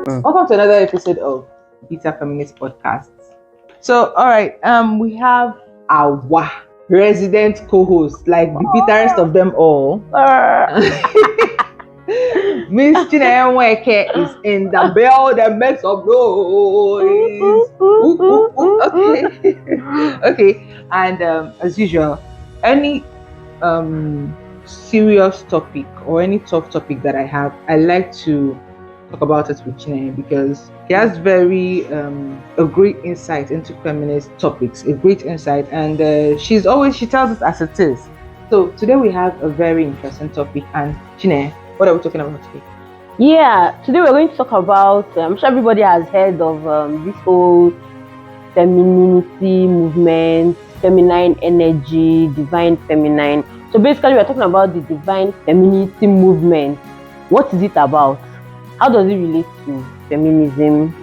Welcome to another episode of Beta Feminist Podcast. So, all right, we have our resident co-host, like the bitterest of them all. Miss Chinaya Weke is in the building. Make some noise. Okay, okay, and as usual, any serious topic or any tough topic that I have, I like to talk about it with Chinaya because he has very a great insight into feminist topics, a great insight, and she tells us as it is. So today we have a very interesting topic, and Chinaya, what are we talking about today? Yeah, today we're going to talk about, I'm sure everybody has heard of this whole femininity movement, feminine energy, divine feminine. So basically we're talking about the divine femininity movement. What is it about? How does it relate to feminism?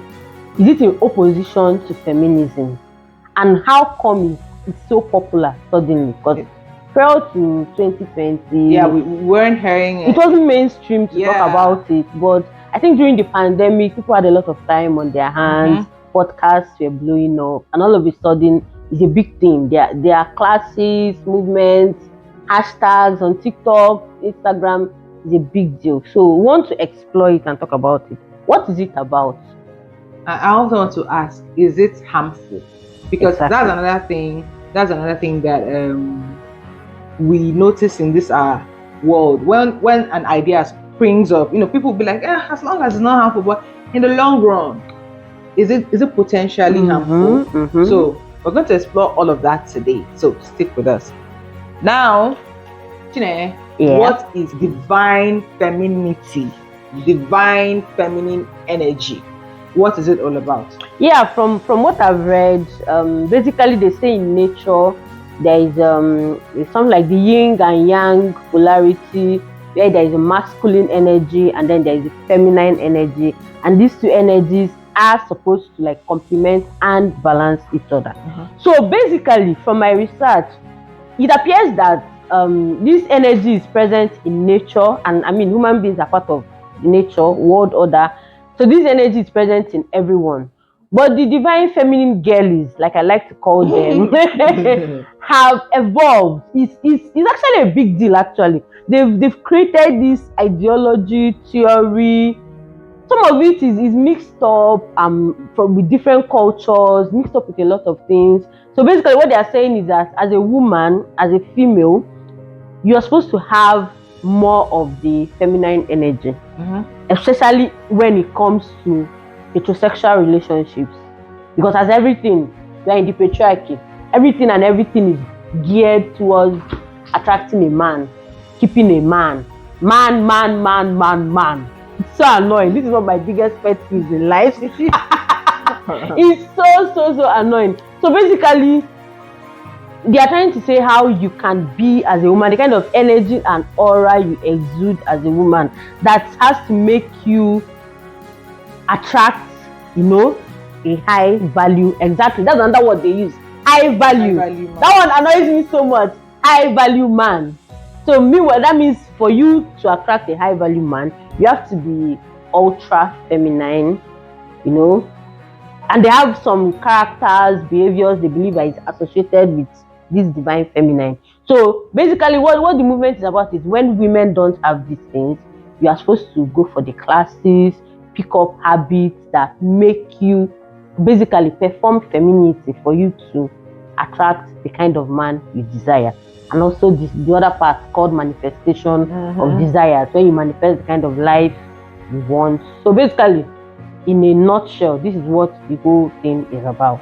Is it in opposition to feminism? And how come it's so popular suddenly? Because prior to 2020, yeah, we weren't hearing it wasn't mainstream to talk about it. But I think during the pandemic, people had a lot of time on their hands. Podcasts were blowing up, and all of a sudden, it's a big thing. There are classes, movements, hashtags on TikTok, Instagram. Is a big deal. So we want to explore it and talk about it. What is it about? I also want to ask, is it harmful? Because that's another thing that we notice in this world. When an idea springs up, people will be like, as long as it's not harmful, but in the long run, is it potentially harmful? So we're going to explore all of that today. So stick with us. Now, Chine, what is divine femininity? Divine feminine energy. What is it all about? Yeah, from what I've read, basically they say in nature there is something like the yin and yang polarity, where there is a masculine energy and then there is a feminine energy, and these two energies are supposed to like complement and balance each other. So basically, from my research, it appears that this energy is present in nature, and I mean human beings are part of nature, world order. So this energy is present in everyone. But the divine feminine girlies, like I like to call them, have evolved. It's actually a big deal. Actually, they've created this ideology, theory. Some of it is mixed up with different cultures, mixed up with a lot of things. So basically, what they are saying is that as a woman, as a female, you are supposed to have more of the feminine energy, especially when it comes to heterosexual relationships. Because as everything, we are in the patriarchy. Everything is geared towards attracting a man, keeping a man. Man. It's so annoying. This is one of my biggest pet peeves in life. It's so annoying. So basically, they are trying to say how you can be as a woman, the kind of energy and aura you exude as a woman that has to make you attract, a high value. Exactly. That's another word they use. High value. That one annoys me so much. High value man. So meanwhile, that means for you to attract a high value man, you have to be ultra feminine, and they have some characters, behaviors they believe is associated with this divine feminine. So basically what the movement is about is when women don't have these things, you are supposed to go for the classes, pick up habits that make you basically perform femininity for you to attract the kind of man you desire. And also the other part called manifestation of desires, when you manifest the kind of life you want. So basically, in a nutshell, this is what the whole thing is about.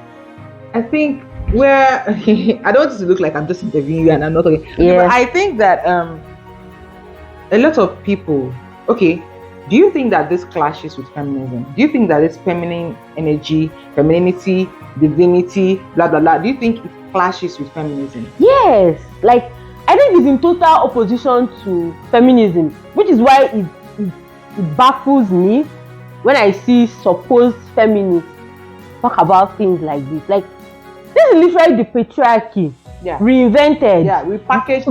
I think I don't want it to look like I'm just interviewing you and I'm not talking. But I think that a lot of people, do you think that this clashes with feminism? Do you think that this feminine energy, femininity, divinity, blah blah blah, do you think it clashes with feminism? Yes, like I think it's in total opposition to feminism, which is why it baffles me when I see supposed feminists talk about things like this. Like, this is literally the patriarchy reinvented. Yeah, repackaged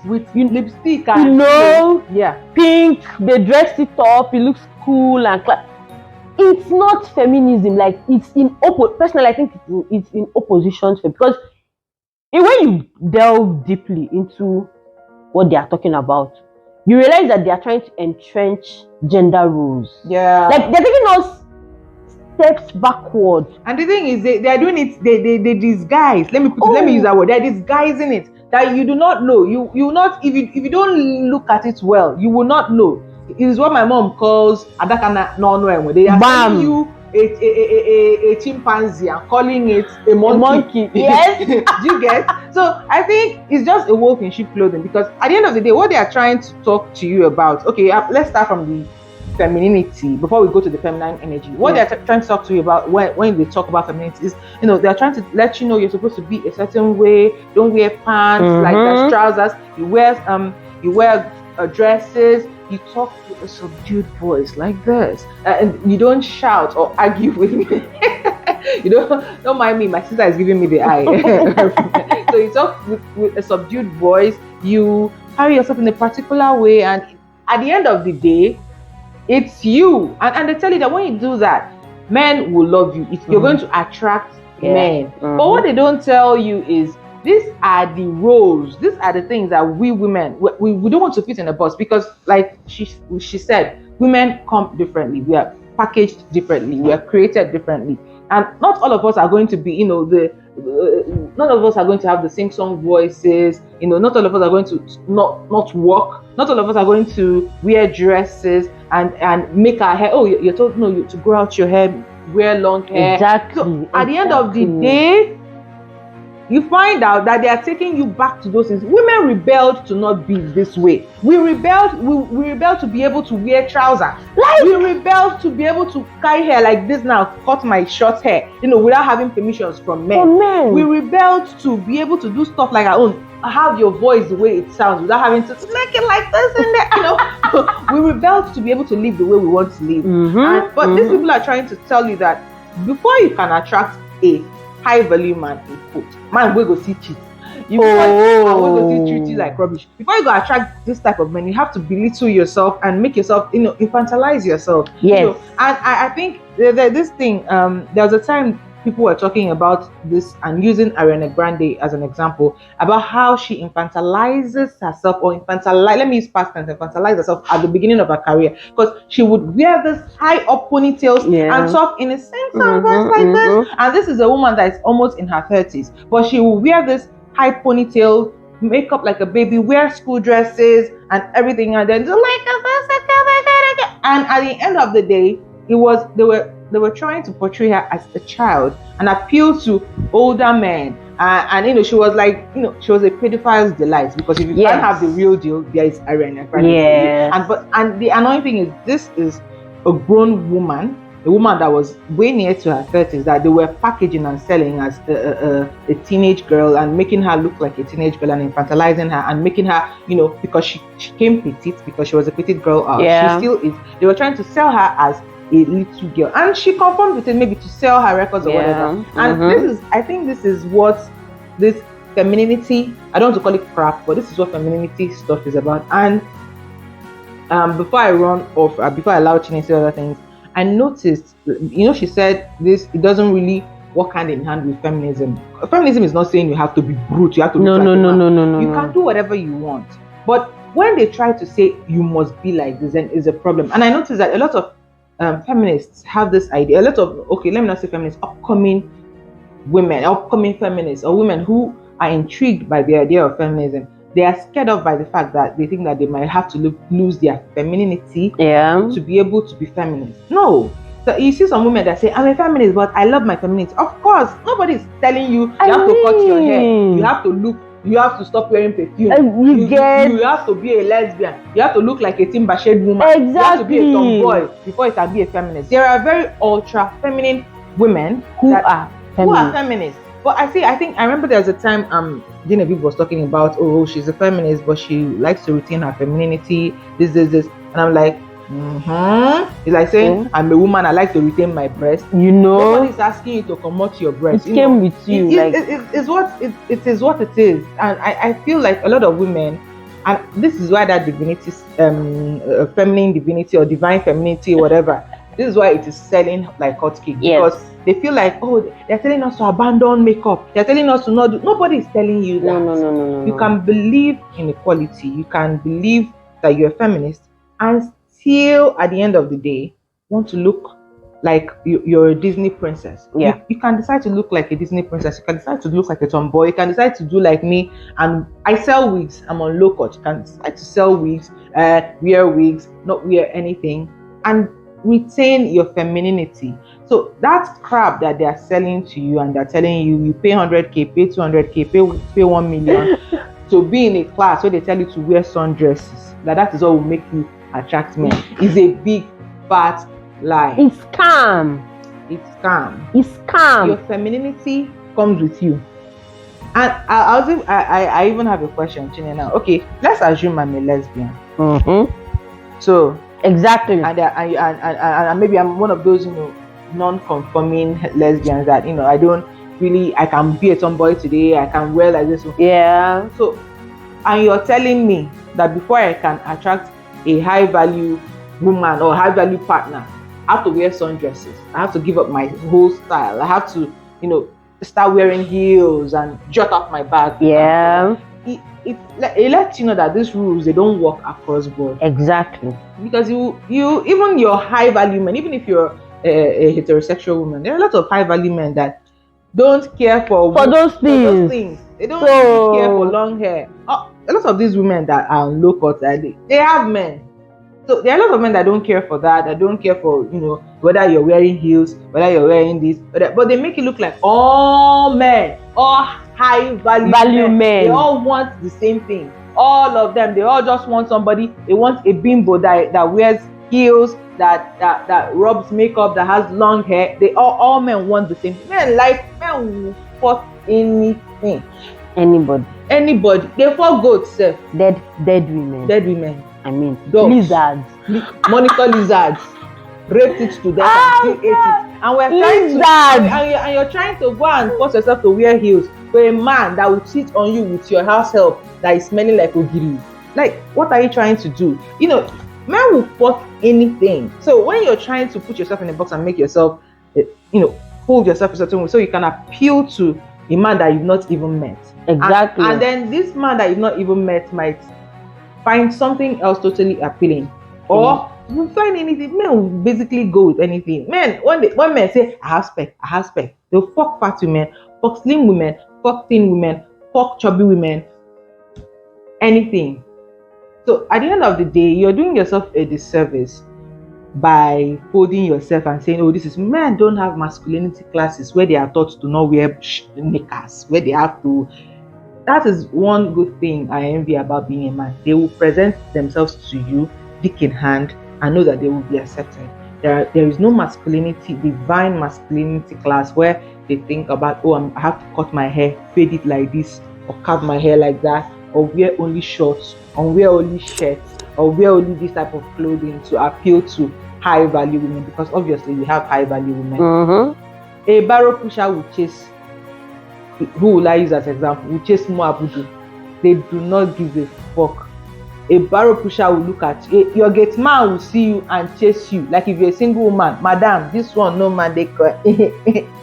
with lipstick and pink. They dressed it up. It looks cool and it's not feminism. Like, it's in personally, I think it's in opposition to, because when you delve deeply into what they are talking about, you realize that they are trying to entrench gender roles. Yeah. Like, they're taking us steps backward. And the thing is, they are doing it, they disguise. Let me use that word. They're disguising it, that you do not know. You will not, if you don't look at it well, you will not know. It is what my mom calls adakana no no. They are telling you a chimpanzee and calling it a monkey. Yes. Do you get? So I think it's just a wolf in sheep clothing, because at the end of the day, what they are trying to talk to you about, okay, let's start from the femininity before we go to the feminine energy. What they're trying to talk to you about when they talk about femininity is, they're trying to let you know you're supposed to be a certain way. Don't wear pants like that's trousers. You wear dresses. You talk with a subdued voice like this, and you don't shout or argue with me. You don't mind me. My sister is giving me the eye. So you talk with a subdued voice. You carry yourself in a particular way, and at the end of the day, it's you. And they tell you that when you do that, men will love you. You're going to attract men. But what they don't tell you is, these are the roles. These are the things that we women, we don't want to fit in a box, because like she said, women come differently. We are packaged differently. We are created differently. And not all of us are going to be, none of us are going to have the same song voices. Not all of us are going to not walk. Not all of us are going to wear dresses and make our hair. Oh, you're told to grow out your hair, wear long hair. Exactly. So at the end of the day, you find out that they are taking you back to those things. Women rebelled to not be this way. We rebelled to be able to wear trousers. We rebelled to be able to carry hair like this now, cut my short hair, without having permissions from men. We rebelled to be able to do stuff like our own. Have your voice the way it sounds without having to make it like this and that. We rebelled to be able to live the way we want to live. But these people are trying to tell you that before you can attract a high value man, man we go see cheat. We go see treat you like rubbish. Before you go attract this type of men, you have to belittle yourself and make yourself, infantilize yourself. Yes. And I think this thing, there was a time people were talking about this and using Ariana Grande as an example about how she infantilizes herself, or let me use past tense, infantilize herself at the beginning of her career, because she would wear this high up ponytails and talk in a sing-song voice like this. And this is a woman that is almost in her 30s, but she will wear this high ponytail, make up like a baby, wear school dresses and everything, and then do like a, and at the end of the day, they were trying to portray her as a child and appeal to older men. And she was like, she was a pedophile's delight, because if you can't have the real deal, there is Ariana Grande. And the annoying thing is, this is a grown woman, a woman that was way near to her 30s, that they were packaging and selling as a teenage girl, and making her look like a teenage girl, and infantilizing her, and making her, because she came petite, because she was a petite girl. She still is. They were trying to sell her as a little girl, and she conformed with it, maybe to sell her records or whatever. And I think this is what this femininity, I don't want to call it crap, but this is what femininity stuff is about. And before I run off, before I allow Chine to say other things, I noticed, she said this, it doesn't really work hand in hand with feminism. Feminism is not saying you have to be brute, you have to look like a man. You can do whatever you want. But when they try to say you must be like this, then is a problem. And I noticed that a lot of feminists have this idea. A lot of, let me not say feminists, upcoming feminists, or women who are intrigued by the idea of feminism, they are scared of by the fact that they think that they might have to lose their femininity to be able to be feminist. No. So you see some women that say, I'm a feminist, but I love my femininity. Of course, nobody is telling you have to cut your hair, you have to look, you have to stop wearing perfume, you have to be a lesbian, you have to look like a timber shade woman, you have to be a tomboy before you can be a feminist. There are very ultra feminine women who are feminists. But I think I remember there was a time Genevieve was talking about, she's a feminist, but she likes to retain her femininity, this. And I'm like, it's like saying, I'm a woman, I like to retain my breast. Nobody's asking you to promote your breast. It came with you. It is what it is. And I feel like a lot of women, and this is why that divinity, feminine divinity or divine femininity, whatever, This is why it is selling like hotcakes. Yes. Because they feel like, oh, they're telling us to abandon makeup. They're telling us to not do. Nobody is telling you that. No. You can believe in equality. You can believe that you're a feminist and still, at the end of the day, want to look like you're a Disney princess. Yeah. You can decide to look like a Disney princess. You can decide to look like a tomboy. You can decide to do like me. And I sell wigs. I'm on low cut. You can decide to sell wigs, wear wigs, not wear anything, and retain your femininity. So that crap that they are selling to you, and they're telling you pay 100k, pay 200k, pay 1 million to be in a class where they tell you to wear sundresses, that is all will make you attract men, is a big fat lie. It's scam. It's scam. It's scam. Your femininity comes with you. And I even have a question, Chine, now. Okay, let's assume I'm a lesbian. So exactly. And maybe I'm one of those, non-conforming lesbians that, I can be a tomboy today, I can wear like this. Yeah. So, and you're telling me that before I can attract a high value woman or high value partner, I have to wear sundresses. I have to give up my whole style. I have to, start wearing heels and jut off my back. Yeah. It lets you know that these rules, they don't work across board. Exactly. Because you even your high value men, even if you're a heterosexual woman, there are a lot of high value men that don't care for those things. They don't really care for long hair. A lot of these women that are on low cut, they have men. So there are a lot of men that don't care for that. That don't care for whether you're wearing heels, whether you're wearing this, but they make it look like all men, all high value men. They all want the same thing. All of them, they all just want somebody. They want a bimbo that wears heels, that rubs makeup, that has long hair. They all men want the same thing. Men will fuck anything. Anybody. They fuck goats, sir. Dead women. I mean, dogs. Lizards. Monitor lizards. Raped it to death and still ate it. And we're and you're trying to go and force yourself to wear heels for a man that will cheat on you with your house help that is smelling like ogiri. Like, what are you trying to do? Men will fuck anything. So when you're trying to put yourself in a box and make yourself, hold yourself a certain way, so you can appeal to a man that you've not even met. Exactly. And then this man that you've not even met might find something else totally appealing, or you find anything. Men will basically go with anything. Men, when men say I have spec, they'll fuck fat women, fuck slim women, fuck thin women, fuck chubby women, anything. So at the end of the day, you're doing yourself a disservice by folding yourself and saying, oh, this is men don't have masculinity classes where they are taught to not wear knickers, where they have to. That is one good thing I envy about being a man. They will present themselves to you, dick in hand, and know that they will be accepted. There is no masculinity, divine masculinity class where they think about, oh, I have to cut my hair, fade it like this, or cut my hair like that, or wear only shorts, or wear only shirts, or wear only this type of clothing to appeal to high value women, because obviously we have high value women. A barrow pusher will chase. Who will I use as example? Will chase Moabudu. They do not give a fuck. A barrow pusher will look at you. Your gate man will see you and chase you. Like if you're a single woman, madam, this one no man, they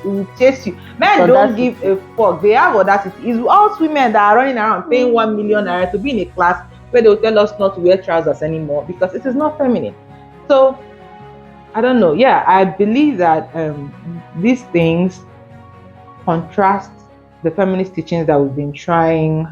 will chase you. Men don't give a fuck. They have audacity. It's all women that are running around paying 1 million naira to be in a class where they'll tell us not to wear trousers anymore because it is not feminine. So I don't know. Yeah, I believe that these things contrast the feminist teachings that we've been trying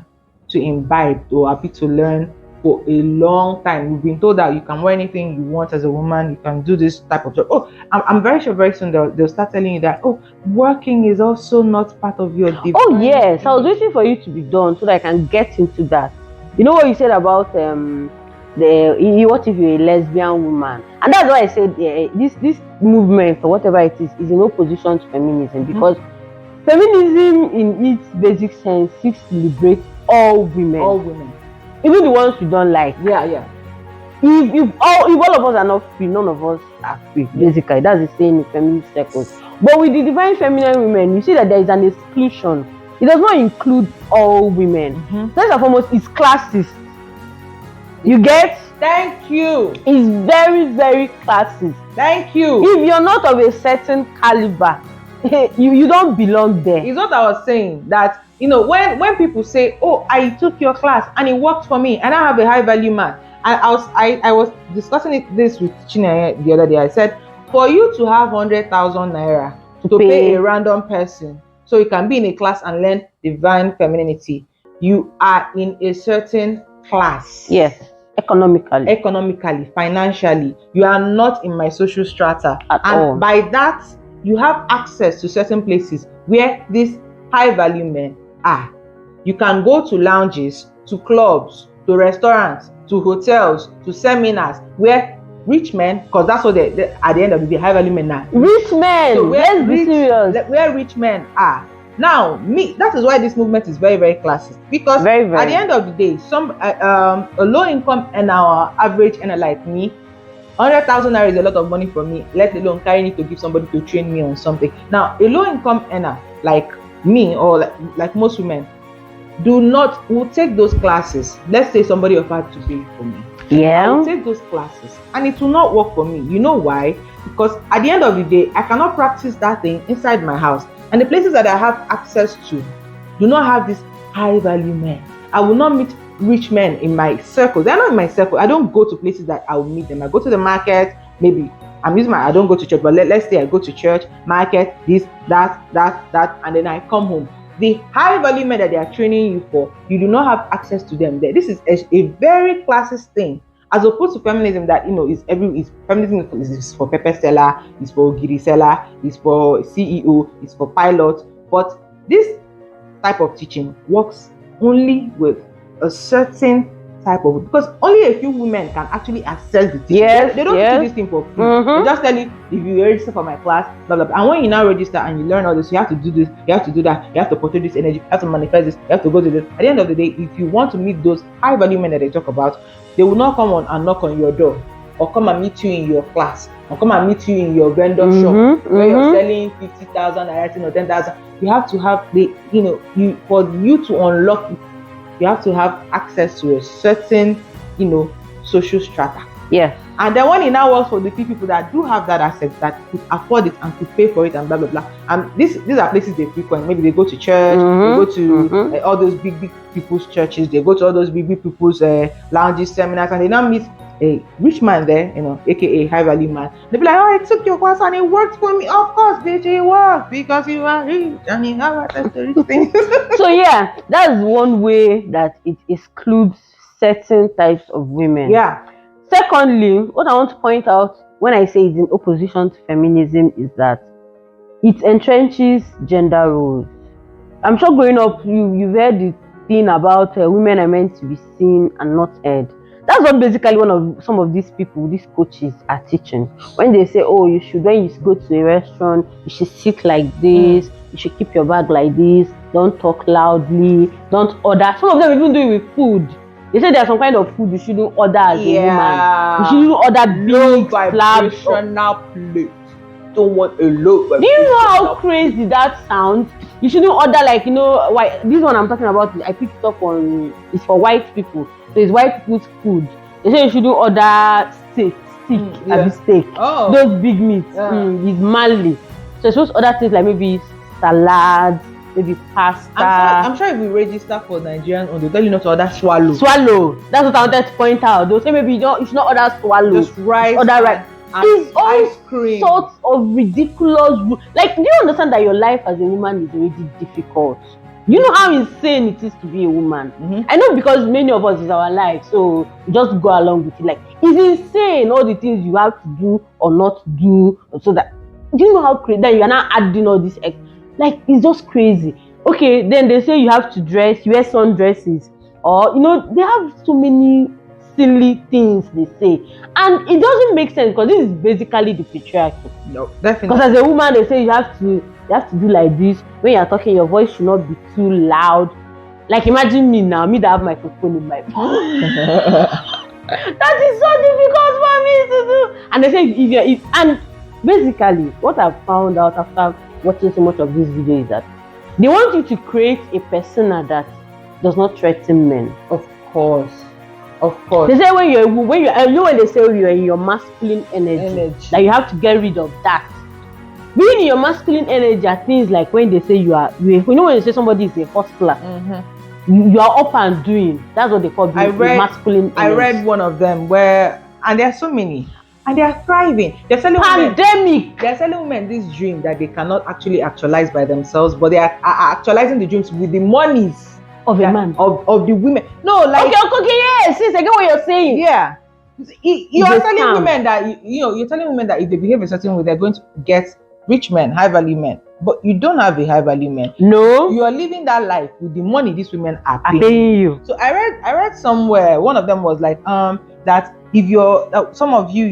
to imbibe or happy to learn for a long time. We've been told that you can wear anything you want as a woman, you can do this type of job. Oh, I'm very sure very soon they'll start telling you that, oh, working is also not part of your divine. Oh yes, I was waiting for you to be done so that I can get into that. You know what you said about what if you're a lesbian woman? And that's why I said this movement or whatever it is in opposition to feminism, because feminism in its basic sense seeks to liberate all women. Even the ones you don't like. Yeah. If all of us are not free, none of us are free. Basically, that's the saying in feminist circles. But with the divine feminine women, you see that there is an exclusion. It does not include all women. First and foremost, it's classist. You get? Thank you. It's very, very classist. Thank you. If you're not of a certain caliber, you don't belong there. It's what I was saying, that when people say, oh, I took your class and it worked for me and I have a high value man. I was discussing this with Chineye the other day. I said, for you to have 100,000 naira to pay a random person so you can be in a class and learn divine femininity, you are in a certain class. Yes. Economically, financially, you are not in my social strata at all. By that, you have access to certain places where these high value men are. You can go to lounges, to clubs, to restaurants, to hotels, to seminars where rich men, because that's what they at the end of the day, high value men are. Rich men. So let's be serious. Where rich men are. Now, that is why this movement is very, very classist, because very, very. At the end of the day, a low income and our average earner like me, 100,000 naira is a lot of money for me, let alone carrying it to give somebody to train me on something. Now, a low income earner like me, or like most women, will take those classes. Let's say somebody offered to pay for me. Yeah. I will take those classes and it will not work for me. You know why? Because at the end of the day, I cannot practice that thing inside my house. And the places that I have access to do not have these high value men. I will not meet rich men in my circle. They're not in my circle. I don't go to places that I will meet them. I go to the market, maybe I don't go to church, but let's say I go to church, market, this, that, and then I come home. The high value men that they are training you for, you do not have access to them there. This is a very classist thing, as opposed to feminism that feminism is for pepper seller, is for giri seller, is for CEO, is for pilot. But this type of teaching works only with a certain type of, because only a few women can actually access the teaching. Yes, they don't teach this thing for free. They just tell you, if you register for my class, blah blah blah. And when you now register and you learn all this, you have to do this, you have to do that, you have to portray this energy, you have to manifest this, you have to go to this. At the end of the day, if you want to meet those high value men that they talk about, they will not come on and knock on your door, or come and meet you in your class, or come and meet you in your vendor shop where you're selling 50,000 or 10,000. You have to have for you to unlock it, you have to have access to a certain, social strata. Yes. And then when it now works for the few people that do have that access, that could afford it and could pay for it and blah, blah, blah. And these are places they frequent. Maybe they go to church, they go to all those big people's churches, they go to all those big people's lounges, seminars, and they now meet a rich man there, aka high value man. They'll be like, oh, I took your class and it worked for me. Of course, bitch, it worked because you are rich and you have access to rich things. So yeah, that's one way that it excludes certain types of women. Yeah. Secondly, what I want to point out when I say it's in opposition to feminism is that it entrenches gender roles. I'm sure growing up, you've heard the thing about women are meant to be seen and not heard. That's what basically some of these people, these coaches are teaching. When they say, oh, when you go to a restaurant, you should sit like this, you should keep your bag like this, don't talk loudly, don't order. Some of them even do it with food. They say there's some kind of food you shouldn't order as a woman. You shouldn't order big vibrational plate. Don't want a low vibration. Do you know how crazy that sounds? You shouldn't order why this one I'm talking about, I picked it up on, it's for white people. So it's white people's food. They say you shouldn't order steak. Oh. Those big meats. It's manly. So you're supposed to order things like maybe salads, maybe pasta. I'm sure if we register for Nigerian, they'll tell you not to order swallow. That's what I wanted to point out. They'll say maybe you should not order swallow. Just rice. Order rice. It's ice cream. Sorts of ridiculous. Like, do you understand that your life as a woman is already difficult? You know how insane it is to be a woman. I know, because many of us is our life, so just go along with it. Like, it's insane all the things you have to do or not do, so that, do you know how crazy? Then you are now adding all this like, it's just crazy. Okay, then they say you have to you wear sundresses, or they have so many silly things they say, and it doesn't make sense, because this is basically the patriarchy. No, definitely. Because as a woman, they say you have to do like this. When you're talking, your voice should not be too loud. Like, imagine me now, me that have microphone in my mouth. That is so difficult for me to do. And they say and basically what I've found out after watching so much of this video is that they want you to create a persona that does not threaten men. Of course. Of course. They say when you know when they say you're in your masculine energy, like you have to get rid of that. Being in your masculine energy are things like when they say you know when they say somebody is a hustler, you are up and doing. That's what they call being masculine energy. I read one of them where, and there are so many, and they are thriving. They're selling women this dream that they cannot actually actualize by themselves, but they are actualizing the dreams with the monies of a man, of the women. No, like okay, yes, I get what you're saying. Yeah, you're telling women that you're telling women that if they behave a certain way, they're going to get rich men, high value men. But you don't have a high value man. No, you are living that life with the money these women are paying you. So I read somewhere, one of them was like that if you're some of you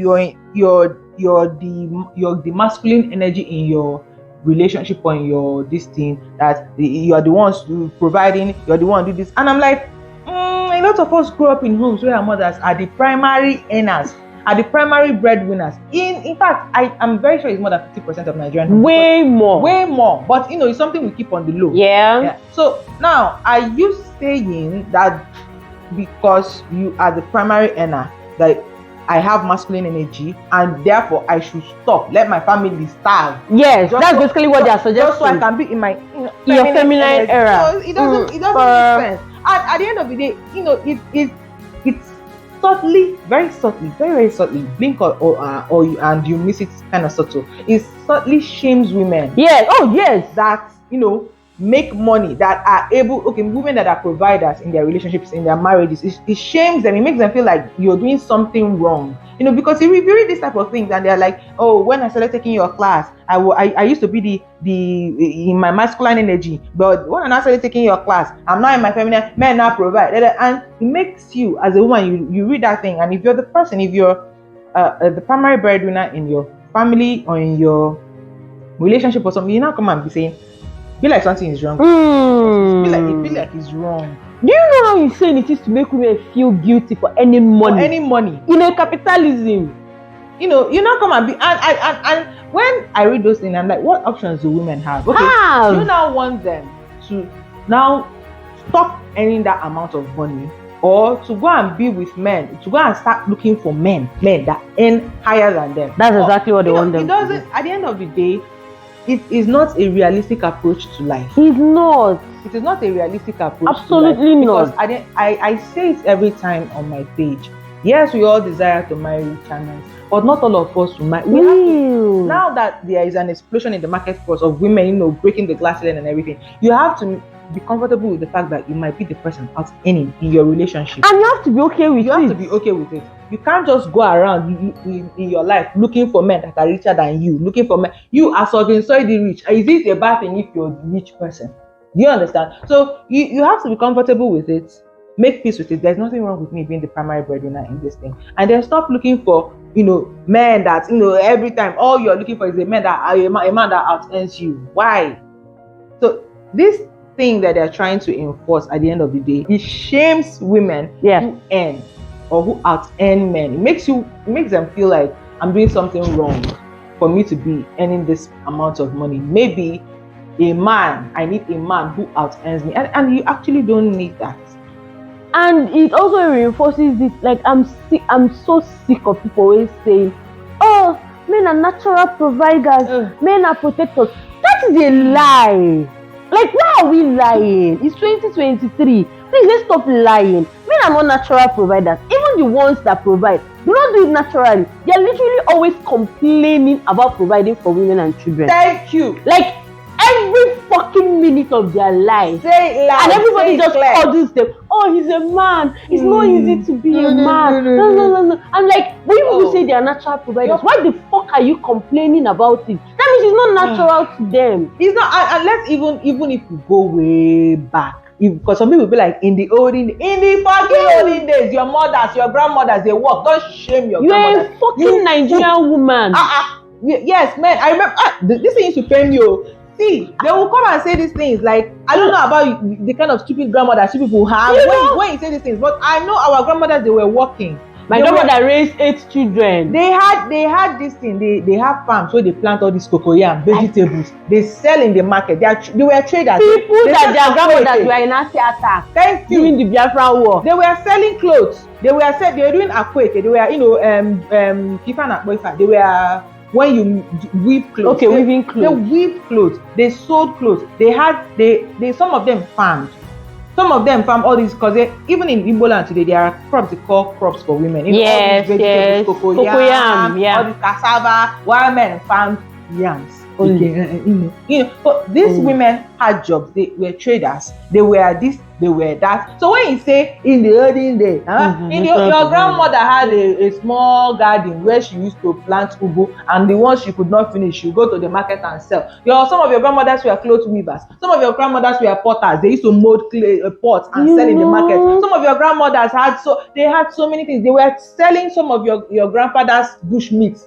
you're the masculine energy in your relationship or in your this thing, that you are the ones providing, you're the one do this, and I'm like, a lot of us grow up in homes where our mothers are the primary earners, are the primary breadwinners. In fact, I'm very sure it's more than 50% of Nigerian homes. Way more. But it's something we keep on the low. Yeah. So now, are you saying that because you are the primary earner, that I have masculine energy and therefore I should stop, let my family starve? Yes, that's basically what they are suggesting. Just so I can be in my your feminine era. So it doesn't make sense. And at the end of the day, it's subtly, very subtly, blink and you miss it, kind of subtle. It subtly shames women. Yes. Oh yes. That make money, that are able, women that are providers in their relationships, in their marriages. It shames them. It makes them feel like you're doing something wrong. Because if you read this type of things and they're like, oh, when I started taking your class, I used to be the in my masculine energy, but when I started taking your class, I'm now in my feminine. Men now provide, and it makes you as a woman, you read that thing, and if you're the person, if you're the primary breadwinner in your family or in your relationship or something, you now come and be saying, feel like something is wrong. It feel like it's wrong. Do you know how insane it is to make women feel guilty for any money? In a capitalism. You now come and be and when I read those things, I'm like, what options do women have? Okay, you now want them to now stop earning that amount of money, or to go and be with men, to go and start looking for men that earn higher than them. That's exactly what they want them to do. At the end of the day, it is not a realistic approach to life. It's not. It is not a realistic approach. Absolutely to life. not. Because I say it every time on my page. Yes, we all desire to marry rich men, but not all of us will marry. Now that there is an explosion in the market force of women, breaking the glass ceiling and everything, you have to be comfortable with the fact that you might be the person out earning in your relationship. And you have to be okay with it. You have to be okay with it. You can't just go around in your life looking for men that are richer than you, looking for men. You are the rich. Is it a bad thing if you're the rich person? Do you understand? So you have to be comfortable with it. Make peace with it. There's nothing wrong with me being the primary breadwinner in this thing. And then stop looking for, men that, every time all you're looking for is a man that out-earns you. Why? So this thing that they're trying to enforce at the end of the day, it shames women who earn or who out-earn men. It makes them feel like I'm doing something wrong for me to be earning this amount of money. Maybe I need a man who out-earns me. And you actually don't need that. And it also reinforces this, like I'm so sick of people always saying, oh, men are natural providers, men are protectors. That is a lie. Like, why are we lying? It's 2023. Please, let's stop lying. Men are not natural providers. Even the ones that provide do not do it naturally. They are literally always complaining about providing for women and children. Thank you. Like, every fucking minute of their life. Say it loud. And everybody just cuddles them. Oh, he's a man. It's not easy to be a man. No. I'm like, when people say they are natural providers, why the fuck are you complaining about it? That means it's not natural to them. It's not, unless even if you go way back. Because some people will be like, in the olden days, your mothers, your grandmothers, they work. Don't shame your grandmothers. You're a fucking Nigerian woman. Yes, man. I remember this thing used to pain you. See, they will come and say these things. Like, I don't know about the kind of stupid grandmothers people have when you say these things, but I know our grandmothers, they were working. My grandmother raised 8 children. They had this thing. They have farms where they plant all these cocoyam, vegetables. They sell in the market. They were traders. People that their grandmothers were in Asiata during the Biafran War. They were selling clothes. They were doing akweke. They were, they were when you weave clothes. Okay, weaving clothes. They weave clothes. They sold clothes. They some of them farmed. Some of them farm all these because even in Igbo land today there are crops they call crops for women. Yes, all these vegetables, cocoyam, all this cassava, while men farmed yams. Okay, but these women had jobs. They were traders. They were this. They were that. So when you say in the olden days, your grandmother had a small garden where she used to plant ugu, and the ones she could not finish, she would go to the market and sell. Some of your grandmothers were cloth weavers. Some of your grandmothers were potters. They used to mold clay pots and sell in the market. Some of your grandmothers had so many things. They were selling some of your grandfather's bush meat.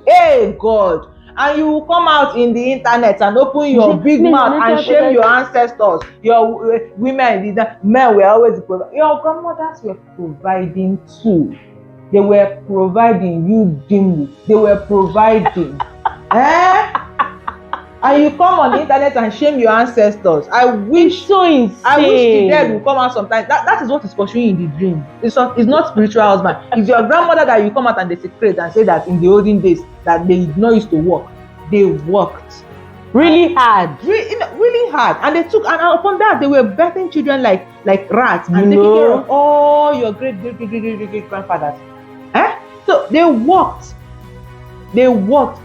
Hey God. And you will come out in the internet and open your big mouth and shame your ancestors. Your women, men were always providing. Your grandmothers were providing too. They were providing you dimly. They were providing. And you come on the internet and shame your ancestors. I wish so insane. I wish the dead will come out sometimes. That is what is pursuing in the dream. It's not spiritual husband. It's your grandmother that you come out and they secret and say that in the olden days that they did not used to work. They worked really hard. Really hard. And they took, and upon that they were birthing children like rats and taking care of all your great grandfathers. So they worked.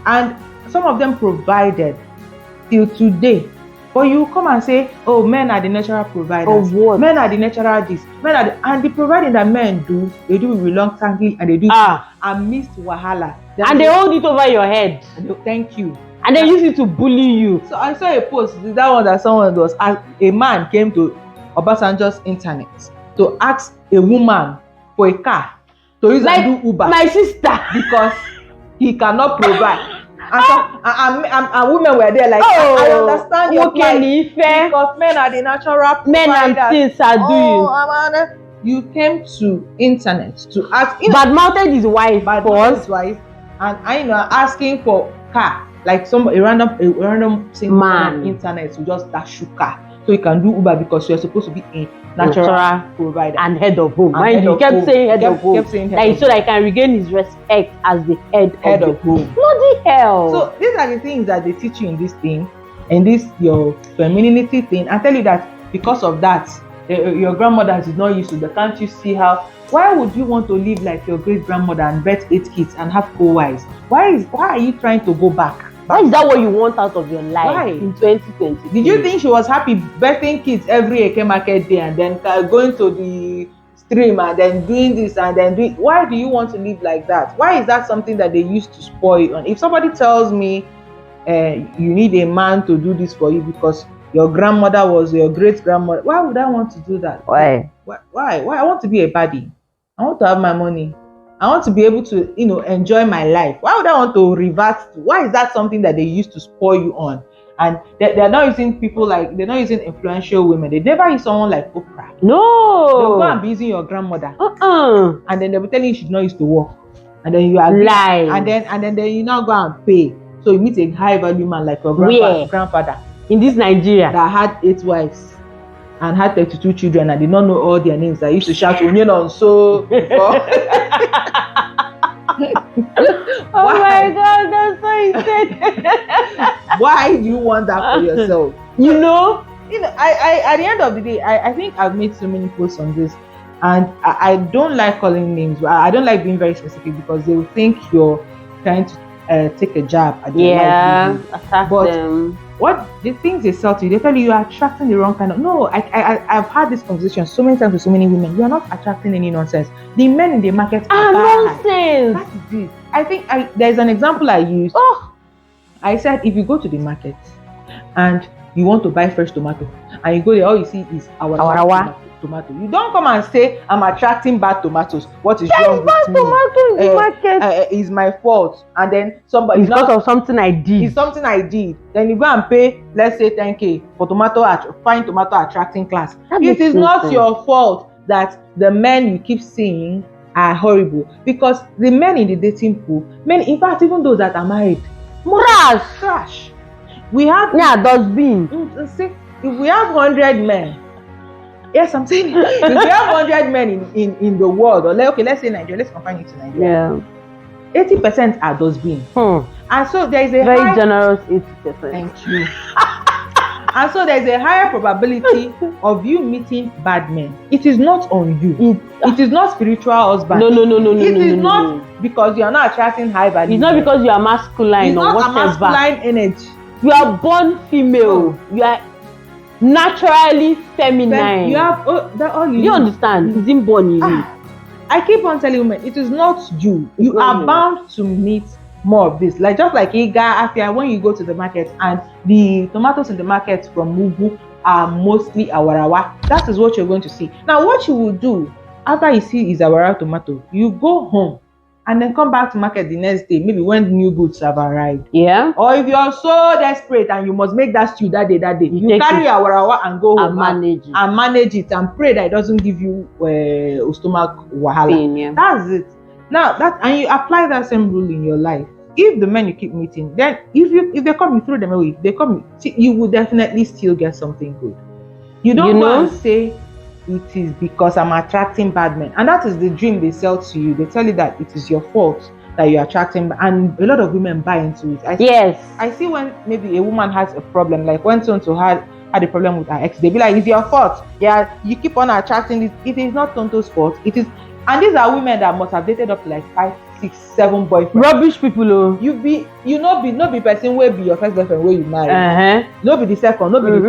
And some of them provided till today. But you come and say, oh, men are the natural providers. Of what? Men are the natural this. And the providing that men do, they do it reluctantly and they do amidst wahala. And they hold it over your head. Thank you. And they use it to bully you. So I saw a post, that one that someone was, a man came to Obasanjo's internet to ask a woman for a car to use and do Uber. My sister. Because he cannot provide. And women were there like, I understand your plight because men are the natural providers. Men and things are doing. You came to internet to ask. Bad-mouthed his wife. And asking for car, like a random single man on internet to just dash you car so you can do Uber because you're supposed to be a natural provider and head of home. He kept saying head of home. So that I can regain his respect as the head of home. Bloody hell. So these are the things that they teach you in this thing, in this your femininity thing. I tell you that because of that, your grandmother is not used to that. Can't you see how? Why would you want to live like your great grandmother and birth 8 kids and have co-wives? Why are you trying to go back? Why is that what you want out of your life in 2020? Did you think she was happy birthing kids every Eke market day and then going to the stream and then doing this and then doing? Why do you want to live like that? Why is that something that they used to spoil you on? If somebody tells me you need a man to do this for you because your grandmother was your great grandmother, why would I want to do that? Why? I want to be a baddie. I want to have my money. I want to be able to, enjoy my life. Why would I want to revert to? Why is that something that they used to spoil you on? And they're not using they're not using influential women. They never use someone like Oprah. No. They'll go and be using your grandmother. And then they'll be telling you she's not used to work. And then you are lying. And then you now go and pay. So you meet a high value man like your grandfather. In this Nigeria. That had 8 wives. And had 32 children and did not know all their names. I used to shout "Onion on so." Oh my God, that's so insane. Why do you want that for yourself? I at the end of the day, I think I've made so many posts on this, and I don't like calling names. I don't like being very specific because they will think you're trying to take a jab at their life. Attack them. What the things they sell to you, they tell you you are attracting the wrong kind of. No, I've had this conversation so many times with so many women. You are not attracting any nonsense. The men in the market are nonsense. That is it. I think there's an example I used. I said if you go to the market and you want to buy fresh tomato and you go there, all you see is our tomato. You don't come and say I'm attracting bad tomatoes. What is wrong with me? Tomato in the market. It's my fault. And then somebody because of something I did. It's something I did. Then you go and pay, let's say 10K for fine tomato attracting class. It is not your fault that the men you keep seeing are horrible because the men in the dating pool, men, in fact, even those that are married, trash. We have dustbin. See, if we have 100 men, yes, I'm saying if we have 100 men in the world, or let's say Nigeria, let's confine it to Nigeria. 80% are dustbin. And so there is a very generous 80%. Thank you. And so there's a higher probability of you meeting bad men. It is not on you. It is not spiritual husband. No. It is not because you are not attracting high value. It's not because you are masculine or whatever. It's not a masculine energy. You are born female. You are naturally feminine. You have you understand? It's inborn in you. I keep on telling women, it is not you. You are bound to meet more of this. Like just like Iga Afia, when you go to the market and the tomatoes in the market from Mugu are mostly awarawa, that is what you're going to see. Now, what you will do after you see is awara tomato, you go home and then come back to market the next day, maybe when new goods have arrived. Yeah. Or if you're so desperate and you must make that stew that day, you carry awarawa and go home and manage it and pray that it doesn't give you stomach wahala. Pain, yeah. That's it. Now and you apply that same rule in your life. If the men you keep meeting, then if they come, you throw them away. If they come, you will definitely still get something good. You don't go and say it is because I'm attracting bad men, and that is the dream they sell to you. They tell you that it is your fault that you're attracting, and a lot of women buy into it. I see when maybe a woman has a problem, like when Tonto had a problem with her ex, they be like, it's your fault. Yeah, you keep on attracting this. It is not Tonto's fault. It is. And these are women that must have dated up to like 5, 6, 7 boyfriends. Rubbish people, oh. You no be person will be your first girlfriend where you marry. No be the second, no be the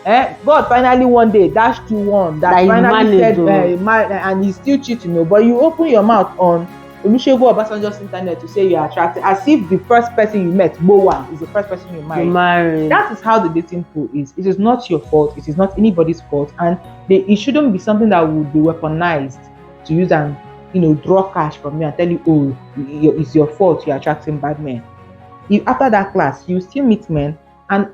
third. God finally one day dashed you one that finally said and he's still cheating you. But you open your mouth on Olusegun Obasanjo's internet to say you're attracted, as if the first person you met, Bowa, is the first person you married. That is how the dating pool is. It is not your fault. It is not anybody's fault, and it shouldn't be something that would be weaponized to use and draw cash from you and tell you, it's your fault you're attracting bad men. If after that class you still meet men, and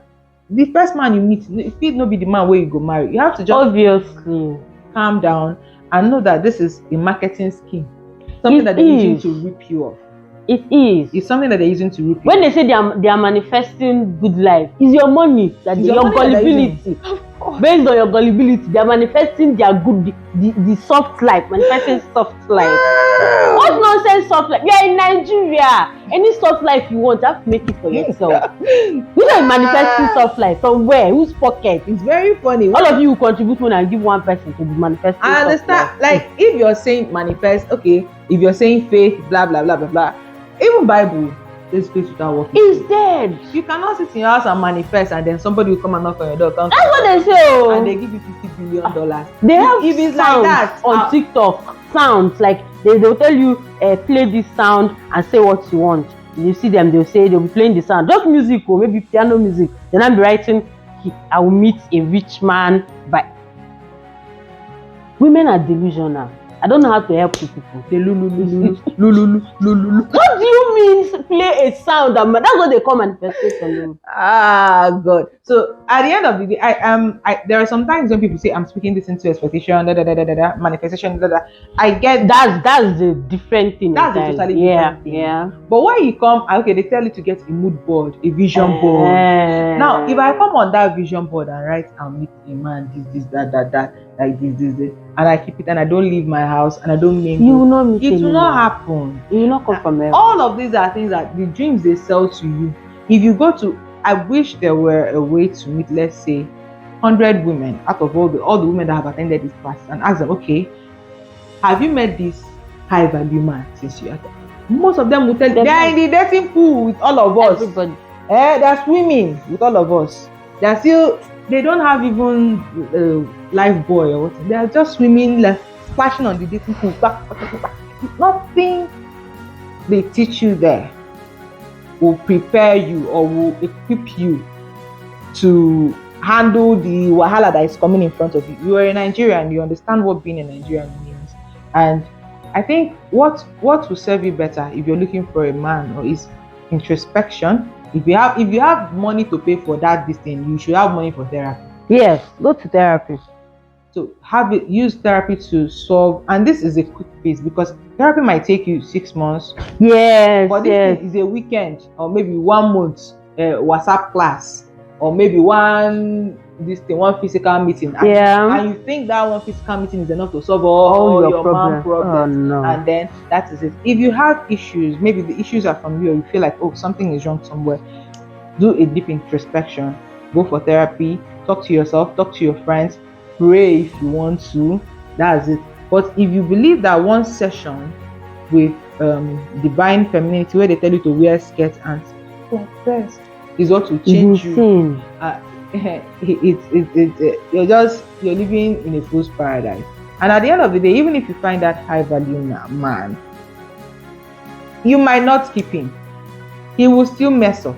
the first man you meet, if it not be the man where you go marry, you have to just obviously calm down and know that this is a marketing scheme, something that they're using to rip you off. It is. It's something that they're using to rip you when off. They say they are manifesting good life, it's your money, that your gullibility. Based on your gullibility, they are manifesting their good, the soft life, manifesting soft life. What nonsense soft life? You are in Nigeria. Any soft life you want, you have to make it for yourself. Who's are manifesting soft life? From where? Whose pocket? It's very funny. All of you will contribute money and give one person to be manifesting. I understand. Like if you're saying manifest, okay. If you're saying faith, blah blah blah blah blah. Even Bible. This faith without working. It's dead. You cannot sit in your house and manifest and then somebody will come and knock on your door. That's what they say. And they give you $50 billion. They have if it's like that on TikTok. Sounds like they'll tell you play this sound and say what you want. You see them, they'll be playing the sound. Just music or maybe piano music. Then I'll be writing, I will meet a rich man by. Women are delusional. I don't know how to help you people. They lulu. What do you mean play a sound? That's what they call manifestation. God. So at the end of the day, there are some times when people say I'm speaking this into expectation, manifestation, I get that's a different thing. That's a totally different thing. Yeah. But when you come, they tell you to get a mood board, a vision board. Now, if I come on that vision board and write, I'll meet a man, this, that, like this, and I keep it and I don't leave my house and I don't name you will not meet it will not happen. You will not come from there. All of these are things that the dreams they sell to you. If you go to, I wish there were a way to meet, let's say, 100 women out of all the women that have attended this class and ask them, okay, have you met this high value man since you are there? Most of them will tell you they're in the dating pool with all of us. Everybody. They're swimming with all of us. They don't have even life boy or what. They are just swimming, like splashing on the dating pool. Nothing they teach you there will prepare you or will equip you to handle the wahala that is coming in front of you. You are a Nigerian, you understand what being a Nigerian means. And I think what will serve you better if you're looking for a man or is introspection. If you have money to pay for this thing, you should have money for therapy. Yes, go to therapy. So have it, use therapy to solve, and this is a quick fix because therapy might take you 6 months, Yes, but this yes. thing is a weekend or maybe 1 month WhatsApp class, or maybe one physical meeting, Yeah. and you think that one physical meeting is enough to solve All all your your man problems. Oh problems, no. and then that is it. If you have issues, maybe the issues are from you, or you feel like, oh, something is wrong somewhere, do a deep introspection, go for therapy, talk to yourself, talk to your friends, pray if you want to. That's it. But if you believe that one session with divine femininity, where they tell you to wear skirts and like best, is what will It's change you, insane. you're living in a fool's paradise. And at the end of the day, even if you find that high value man, you might not keep him. He will still mess up.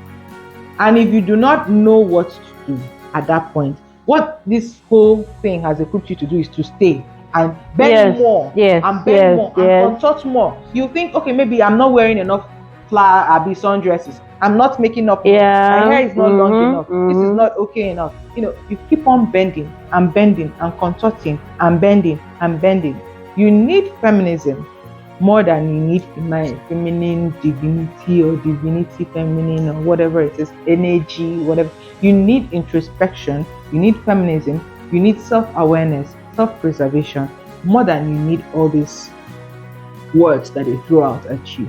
And if you do not know what to do at that point, what this whole thing has equipped you to do is to stay and bend Yes, more yes, and bend yes, more and yes. contort more. You think, okay, maybe I'm not wearing enough flower abi sundresses. I'm not making up enough. My Yeah. hair is not long enough. This is Mm-hmm. not okay enough. You keep on bending and bending and contorting and bending and bending. You need feminism more than you need feminine divinity or divinity feminine or whatever it is, energy, whatever. You need introspection, you need feminism, you need self-awareness, self-preservation, more than you need all these words that they throw out at you.